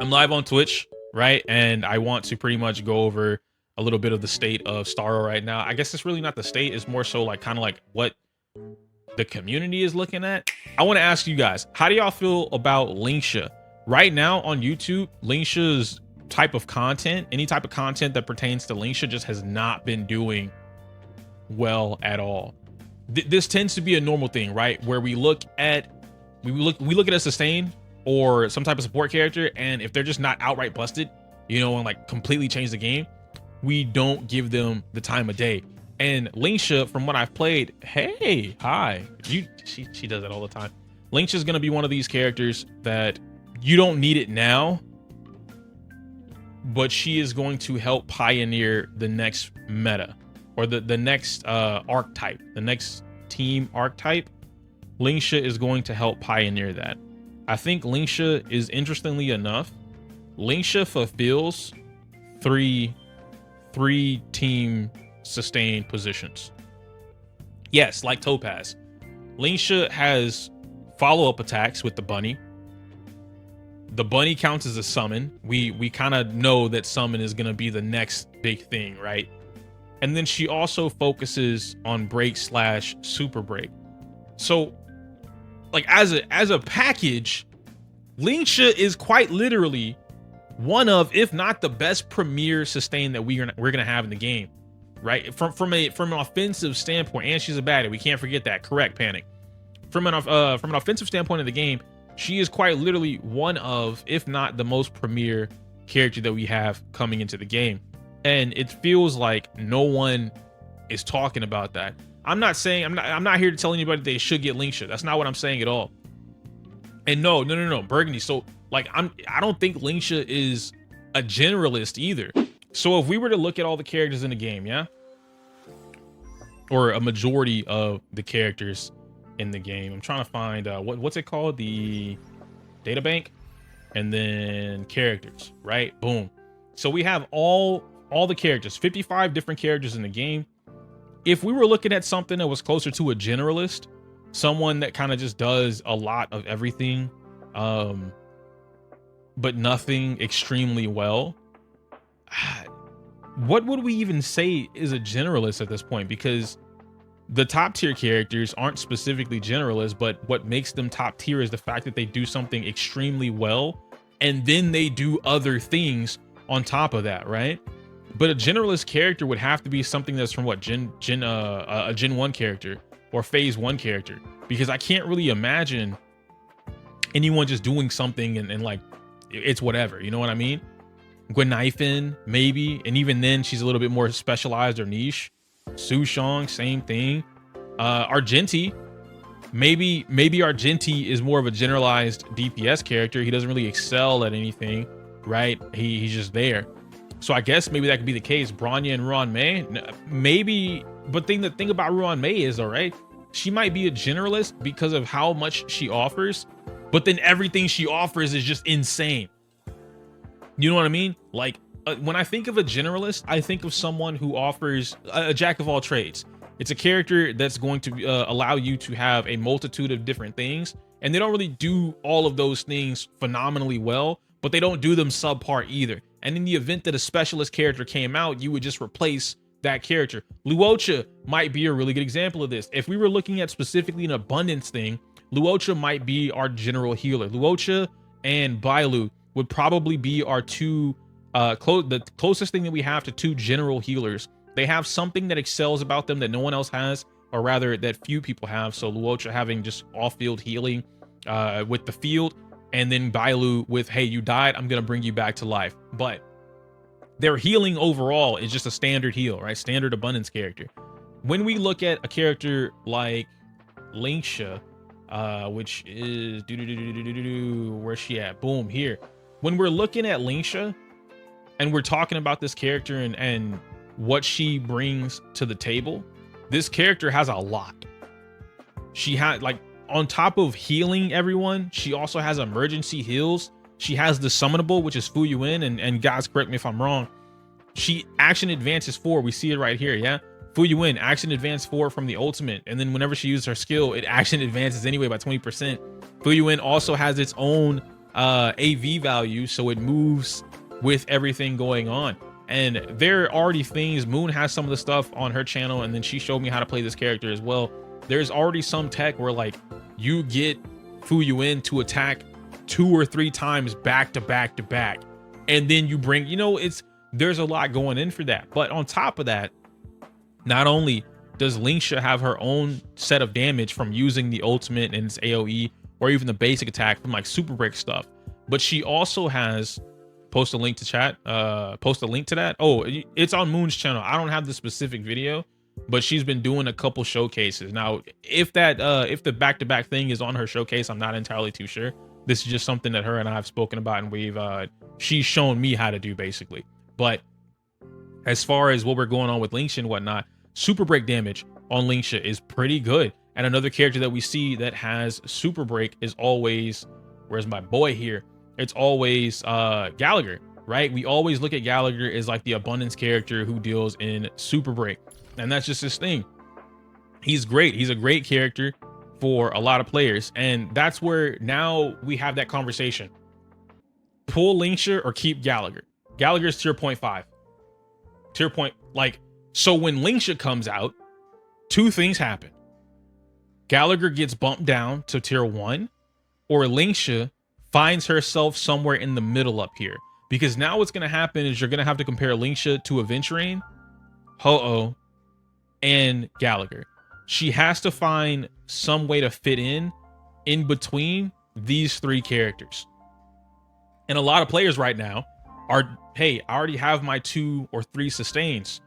I'm live on Twitch, right? And I want to pretty much go over a little bit of the state of Star Rail right now. I guess it's really not the state, it's more so like kind of like what the community is looking at. I want to ask you guys, how do y'all feel about Lingsha? Right now on YouTube, Lingsha's type of content, any type of content that pertains to Lingsha just has not been doing well at all. This tends to be a normal thing, right? Where we look at a sustain or some type of support character, and if they're just not outright busted, you know, and like completely change the game, we don't give them the time of day. And Lingsha, from what I've played, hey, hi, she does it all the time. Lingsha's gonna be one of these characters that you don't need it now, but she is going to help pioneer the next meta, or the next archetype, the next team archetype. Lingsha is going to help pioneer that. I think Lingsha is, interestingly enough, Lingsha fulfills three team sustain positions. Yes, like Topaz. Lingsha has follow-up attacks with the bunny. The bunny counts as a summon. We kind of know that summon is going to be the next big thing, right? And then she also focuses on break / super break. So like as a package, Lingsha is quite literally one of, if not the best premier sustain that we're gonna have in the game, right? From an offensive standpoint, and she's a baddie. We can't forget that. Correct, Panic. From an offensive standpoint of the game, she is quite literally one of, if not the most premier character that we have coming into the game. And it feels like no one is talking about that. I'm not here to tell anybody they should get Lingsha. That's not what I'm saying at all. And no, Burgundy. So like I don't think Lingsha is a generalist either. So if we were to look at all the characters in the game, yeah, or a majority of the characters in the game, I'm trying to find what's it called, the data bank, and then characters, right? Boom. So we have all the characters, 55 different characters in the game. If we were looking at something that was closer to a generalist, someone that kind of just does a lot of everything, but nothing extremely well, what would we even say is a generalist at this point? Because the top tier characters aren't specifically generalists, but what makes them top tier is the fact that they do something extremely well, and then they do other things on top of that, right? But a generalist character would have to be something that's from what, a Gen 1 character or Phase 1 character, because I can't really imagine anyone just doing something and like it's whatever, you know what I mean? Gwenifin, maybe, and even then she's a little bit more specialized or niche. Su Shang, same thing. Argenti, maybe Argenti is more of a generalized DPS character. He doesn't really excel at anything, right? He's just there. So I guess maybe that could be the case. Bronya and Ruan Mei, maybe. But the thing about Ruan Mei is, all right, she might be a generalist because of how much she offers, but then everything she offers is just insane. You know what I mean? Like when I think of a generalist, I think of someone who offers a jack of all trades. It's a character that's going to allow you to have a multitude of different things, and they don't really do all of those things phenomenally well, but they don't do them subpar either. And in the event that a specialist character came out, you would just replace that character. Luocha might be a really good example of this. If we were looking at specifically an abundance thing, Luocha might be our general healer. Luocha and Bailu would probably be our two the closest thing that we have to two general healers. They have something that excels about them that no one else has, or rather that few people have. So Luocha having just off-field healing with the field, and then Bailu with, hey, you died, I'm gonna bring you back to life. But their healing overall is just a standard heal, right? Standard abundance character. When we look at a character like Lingsha, which is where's she at? Boom, here. When we're looking at Lingsha and we're talking about this character and what she brings to the table, this character has a lot. She had, like, on top of healing everyone, she also has emergency heals. She has the summonable, which is Fu Yuan, and guys, correct me if I'm wrong. She action advances 4. We see it right here, yeah? Fu Yuan, action advance 4 from the ultimate, and then whenever she uses her skill, it action advances anyway by 20%. Fu Yuan also has its own AV value, so it moves with everything going on. And there are already things. Moon has some of the stuff on her channel, and then she showed me how to play this character as well. There's already some tech where like you get Fu Yuan to attack 2 or 3 times back to back to back, and then you bring, there's a lot going in for that. But on top of that, not only does Lingsha have her own set of damage from using the ultimate and its AoE, or even the basic attack from like super break stuff, but she also has, post a link to chat, post a link to that. Oh, it's on Moon's channel. I don't have the specific video, but she's been doing a couple showcases. Now, if if the back-to-back thing is on her showcase, I'm not entirely too sure. This is just something that her and I have spoken about, and she's shown me how to do basically. But as far as what we're going on with Lingsha and whatnot, super break damage on Lingsha is pretty good. And another character that we see that has super break is always, where's my boy here? It's always Gallagher, right? We always look at Gallagher as like the abundance character who deals in super break, and that's just his thing. He's great. He's a great character for a lot of players, and that's where now we have that conversation. Pull Lingsha or keep Gallagher. Gallagher's tier 0.5. Tier point, like, so when Lingsha comes out, 2 things happen. Gallagher gets bumped down to tier 1, or Lingsha finds herself somewhere in the middle up here. Because now what's going to happen is you're going to have to compare Lingsha to Aventurine, Ho-Oh, and Gallagher. She has to find some way to fit in between these 3 characters. And a lot of players right now are, hey, I already have my 2 or 3 sustains.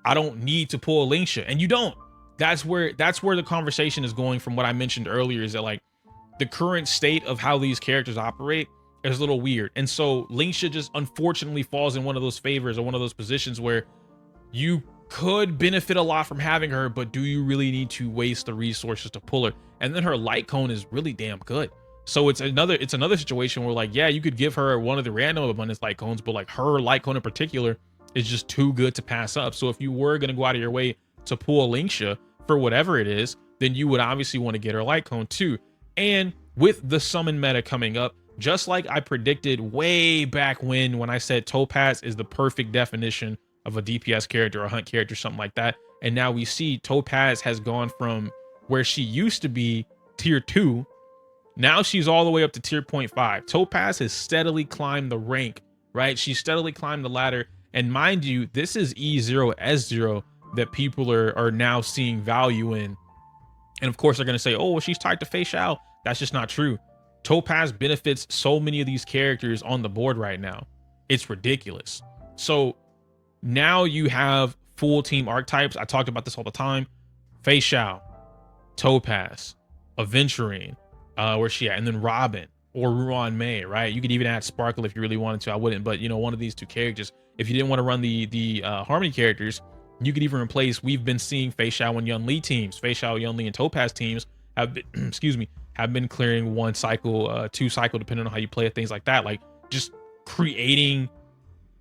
I don't need to pull Lingsha. And you don't. That's where the conversation is going from what I mentioned earlier, is that like the current state of how these characters operate is a little weird. And so Lingsha just unfortunately falls in one of those favors, or one of those positions where you could benefit a lot from having her, but do you really need to waste the resources to pull her? And then her light cone is really damn good. So it's another situation where like, yeah, you could give her one of the random abundance light cones, but like her light cone in particular is just too good to pass up. So if you were going to go out of your way to pull Lingsha for whatever it is, then you would obviously want to get her light cone too. And with the summon meta coming up, just like I predicted way back when I said Topaz is the perfect definition of a DPS character or a hunt character, something like that. And now we see Topaz has gone from where she used to be tier 2. Now she's all the way up to tier 0.5. Topaz has steadily climbed the rank, right? She's steadily climbed the ladder. And mind you, this is E0, S0 that people are now seeing value in. And of course, they're going to say, oh, well, she's tied to Fei Xiao. That's just not true. Topaz benefits so many of these characters on the board right now. It's ridiculous. So now you have full team archetypes. I talked about this all the time. Fei Xiao, Topaz, Aventurine, where's she at? And then Robin or Ruan Mei, right? You could even add Sparkle if you really wanted to. I wouldn't, but one of these 2 characters. If you didn't want to run the Harmony characters, you could even replace. We've been seeing Fei Xiao and Yun Li teams. Fei Xiao, Yun Li, and Topaz teams have been, have been clearing 1 cycle, 2 cycle, depending on how you play it, things like that. Like just creating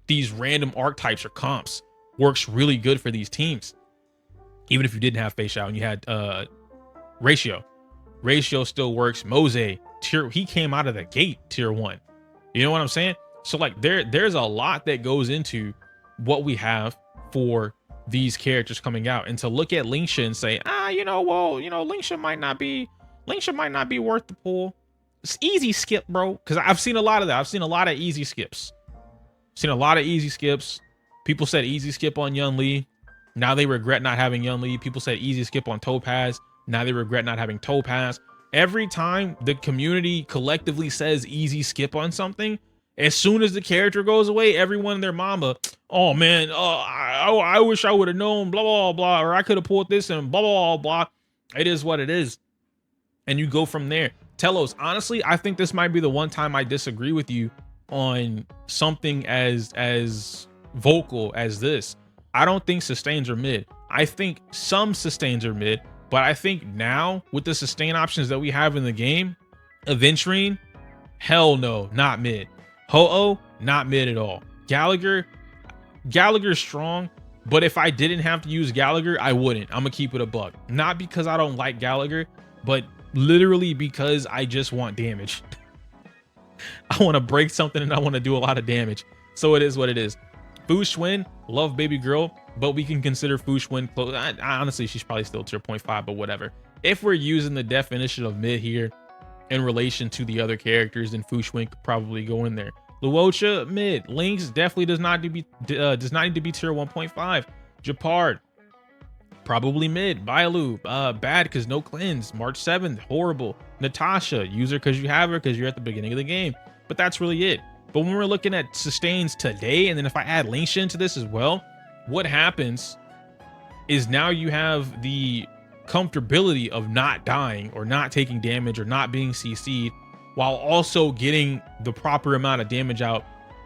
these random archetypes or comps works really good for these teams. Even if you didn't have Fei Xiao and you had Ratio still works. Mose, he came out of the gate tier 1. You know what I'm saying? So like there's a lot that goes into what we have for these characters coming out. And to look at Lingsha and say, Lingsha might not be worth the pull. It's easy skip, bro. Because I've seen a lot of that. I've seen a lot of easy skips. People said easy skip on Yun Li. Now they regret not having Yun Li. People said easy skip on Topaz. Now they regret not having Topaz. Every time the community collectively says easy skip on something, as soon as the character goes away, everyone and their mama, oh man, I wish I would have known, blah, blah, blah, or I could have pulled this and blah, blah, blah. It is what it is. And you go from there. Telos, honestly, I think this might be the one time I disagree with you on something as vocal as this. I don't think sustains are mid. I think some sustains are mid, but I think now with the sustain options that we have in the game, Aventurine, hell no, not mid. Ho-Oh, not mid at all. Gallagher's strong, but if I didn't have to use Gallagher, I wouldn't. I'm gonna keep it a buck. Not because I don't like Gallagher, but literally because I just want damage. I want to break something and I want to do a lot of damage. So it is what it is. Fu Xuan, love baby girl, but we can consider Fu Xuan close. Honestly, she's probably still tier 0.5, but whatever. If we're using the definition of mid here in relation to the other characters, then Fu Xuan could probably go in there. Luocha, mid. Lynx definitely does not need to be tier 1.5. Japard, probably mid. Bailu, bad because no cleanse. March 7th, horrible. Natasha, user because you have her because you're at the beginning of the game. But that's really it. But when we're looking at sustains today, and then if I add Lingsha into this as well, what happens is now you have the comfortability of not dying or not taking damage or not being CC'd, while also getting the proper amount of damage out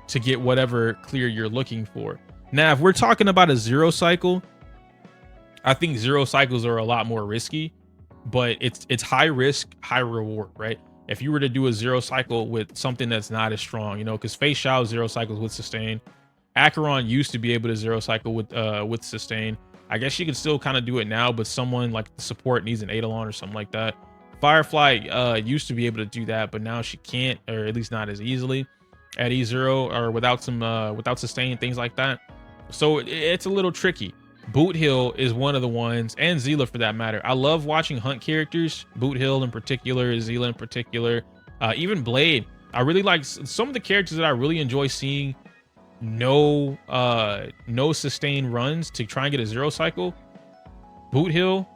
to get whatever clear you're looking for. Now, if we're talking about a 0 cycle, I think 0 cycles are a lot more risky, but it's high risk, high reward, right? If you were to do a 0 cycle with something that's not as strong, you know, because Fei Xiao 0 cycles with sustain. Acheron used to be able to 0 cycle with sustain. I guess you could still kind of do it now, but someone like the support needs an Eidolon or something like that. Firefly used to be able to do that, but now she can't, or at least not as easily at E0 or without sustain, things like that. So it's a little tricky. Boot Hill is one of the ones, and Zila for that matter. I love watching hunt characters, Boot Hill in particular, Zila in particular, even Blade. I really like some of the characters that I really enjoy seeing no sustain runs to try and get a 0 cycle. Boot Hill,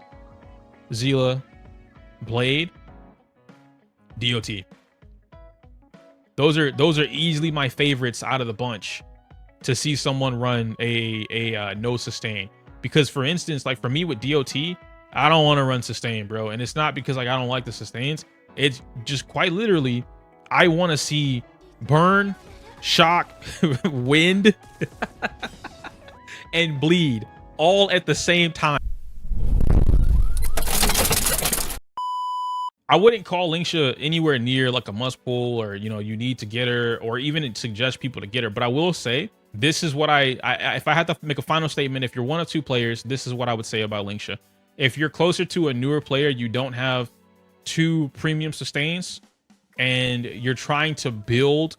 Zila, Blade, DOT. Those are easily my favorites out of the bunch to see someone run a no sustain. Because for instance, like for me with DOT, I don't want to run sustain, bro. And it's not because like I don't like the sustains. It's just quite literally, I want to see burn, shock, wind, and bleed all at the same time. I wouldn't call Lingsha anywhere near like a must pull, or you know, you need to get her, or even suggest people to get her. But I will say, this is what I if I had to make a final statement, if you're one of two players, this is what I would say about Lingsha. If you're closer to a newer player, you don't have 2 premium sustains, and you're trying to build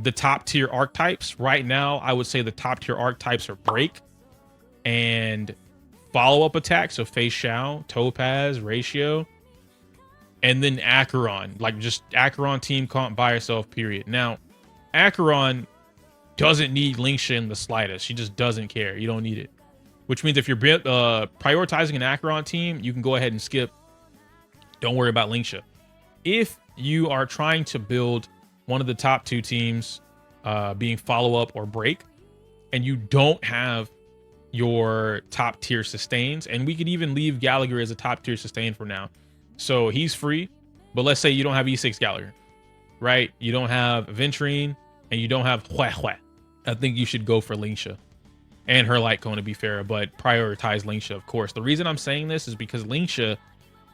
the top tier archetypes right now, I would say the top tier archetypes are Break and follow-up attack. So Fei Xiao, Topaz, Ratio, and then Acheron, like just Acheron team comp by herself, period. Now, Acheron doesn't need Lingsha in the slightest. She just doesn't care. You don't need it. Which means if you're prioritizing an Acheron team, you can go ahead and skip. Don't worry about Lingsha. If you are trying to build one of the top 2 teams, being follow-up or Break, and you don't have your top tier sustains, and we could even leave Gallagher as a top tier sustain for now. So he's free, but let's say you don't have E6 Gallagher, right? You don't have Venturine, and you don't have Hue Hue. I think you should go for Lingsha and her light cone, to be fair, but prioritize Lingsha, of course. The reason I'm saying this is because Lingsha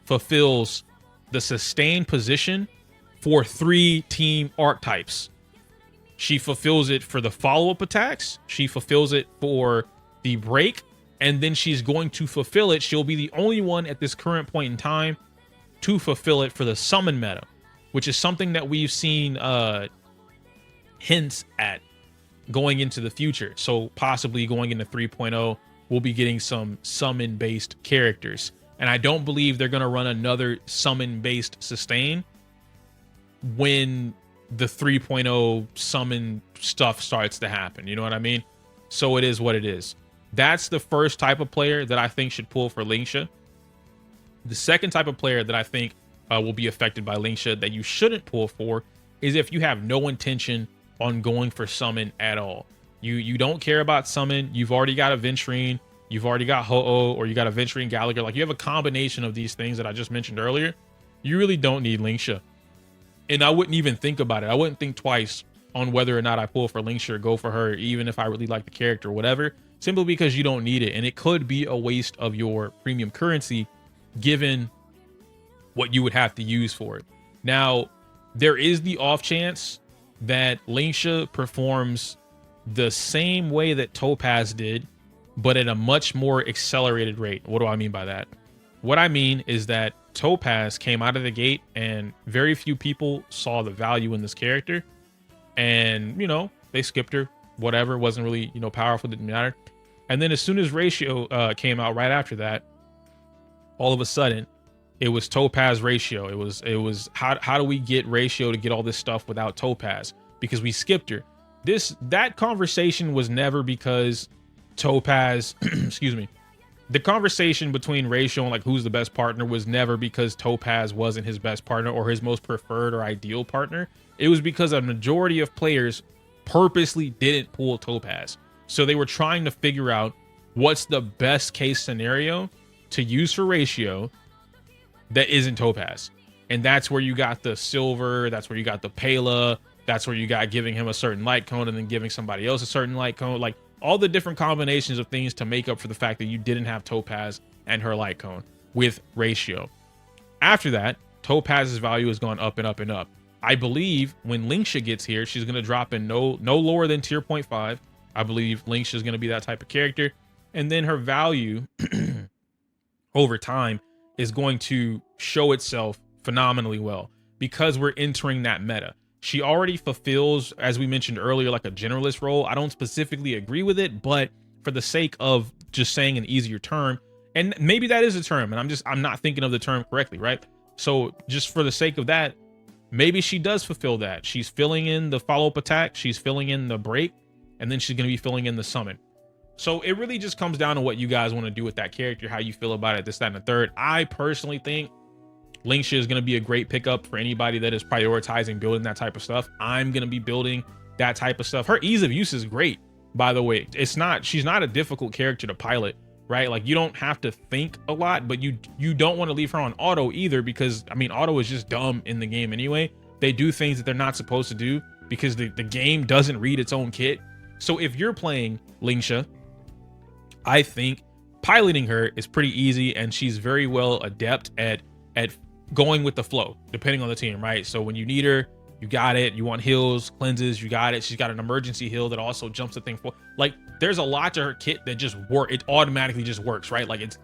fulfills the sustain position for 3 team archetypes. She fulfills it for the follow-up attacks. She fulfills it for the Break, and then she's going to fulfill it. She'll be the only one at this current point in time to fulfill it for the summon meta, which is something that we've seen hints at going into the future. So possibly going into 3.0, we'll be getting some summon-based characters. And I don't believe they're going to run another summon-based sustain when the 3.0 summon stuff starts to happen. You know what I mean? So it is what it is. That's the first type of player that I think should pull for Lingsha. The second type of player that I think will be affected by Lingsha that you shouldn't pull for is if you have no intention on going for summon at all. You don't care about summon. You've already got a Venturine, you've already got Ho-Oh, or you got a Venturine Gallagher. Like you have a combination of these things that I just mentioned earlier. You really don't need Lingsha. And I wouldn't even think about it. I wouldn't think twice on whether or not I pull for Lingsha or go for her, even if I really like the character or whatever, simply because you don't need it. And it could be a waste of your premium currency given what you would have to use for it. Now, there is the off chance that Lingsha performs the same way that Topaz did, but at a much more accelerated rate. What do I mean by that? What I mean is that Topaz came out of the gate and very few people saw the value in this character. And, they skipped her, whatever, wasn't really, powerful, didn't matter. And then as soon as Ratio came out right after that, all of a sudden, it was Topaz Ratio. It was how do we get Ratio to get all this stuff without Topaz? Because we skipped her. That conversation was never because Topaz, excuse me. The conversation between Ratio and like who's the best partner was never because Topaz wasn't his best partner or his most preferred or ideal partner. It was because a majority of players purposely didn't pull Topaz. So they were trying to figure out what's the best case scenario to use for Ratio that isn't Topaz. And that's where you got the silver, that's where you got the Pela, that's where you got giving him a certain light cone and then giving somebody else a certain light cone. Like all the different combinations of things to make up for the fact that you didn't have Topaz and her light cone with Ratio. After that, Topaz's value has gone up and up and up. I believe when Lingsha gets here, she's going to drop in no lower than tier 0.5. I believe Lingsha is going to be that type of character. And then her value over time is going to show itself phenomenally well because we're entering that meta. She already fulfills, as we mentioned earlier, like a generalist role. I don't specifically agree with it, but for the sake of just saying an easier term, and maybe that is a term, and I'm not thinking of the term correctly, right? So just for the sake of that, maybe she does fulfill that. She's filling in the follow-up attack, she's filling in the break, and then she's going to be filling in the summon. So it really just comes down to what you guys want to do with that character, how you feel about it, this, that, and the third. I personally think Lingsha is going to be a great pickup for anybody that is prioritizing building that type of stuff. I'm going to be building that type of stuff. Her ease of use is great, by the way. She's not a difficult character to pilot, right? Like you don't have to think a lot, but you don't want to leave her on auto either because, I mean, auto is just dumb in the game anyway. They do things that they're not supposed to do because the game doesn't read its own kit. So if you're playing Lingsha, I think piloting her is pretty easy and she's very well adept at going with the flow, depending on the team, right? So when you need her, you got it. You want heals, cleanses, you got it. She's got an emergency heal that also jumps the thing for. Like, there's a lot to her kit that just it automatically just works, right? Like it's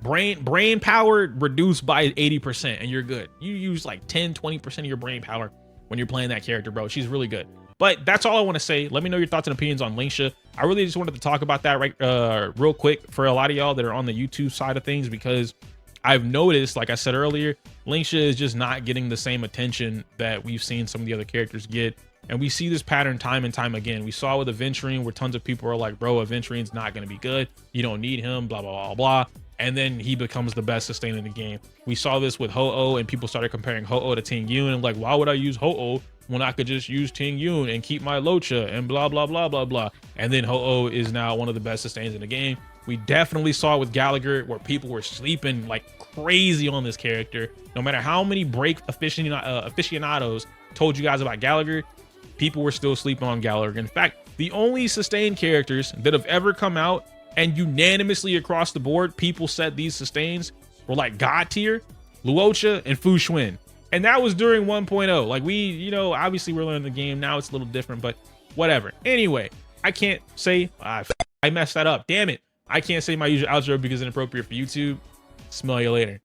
brain power reduced by 80% and you're good. You use like 10-20% of your brain power when you're playing that character, bro. She's really good. But that's all I want to say. Let me know your thoughts and opinions on Lingsha. I really just wanted to talk about that real quick for a lot of y'all that are on the YouTube side of things, because I've noticed, like I said earlier, Lingsha is just not getting the same attention that we've seen some of the other characters get. And we see this pattern time and time again. We saw with Aventurine where tons of people are like, bro, Aventurine's not going to be good. You don't need him, blah, blah, blah, blah. And then he becomes the best sustainer in the game. We saw this with Ho-Oh and people started comparing Ho-Oh to Ting Yun. And like, why would I use Ho-Oh when I could just use Ting Yun and keep my Locha and blah, blah, blah, blah, blah. And then Ho-Oh is now one of the best sustainers in the game. We definitely saw it with Gallagher where people were sleeping like crazy on this character. No matter how many break aficionados told you guys about Gallagher, people were still sleeping on Gallagher. In fact, the only sustained characters that have ever come out and unanimously across the board, people said these sustains were like God tier, Luocha and Fu Xuan. And that was during 1.0. Like obviously we're learning the game. Now it's a little different, but whatever. Anyway, I can't say, I messed that up. Damn it. I can't say my usual outro because it's inappropriate for YouTube. Smell you later.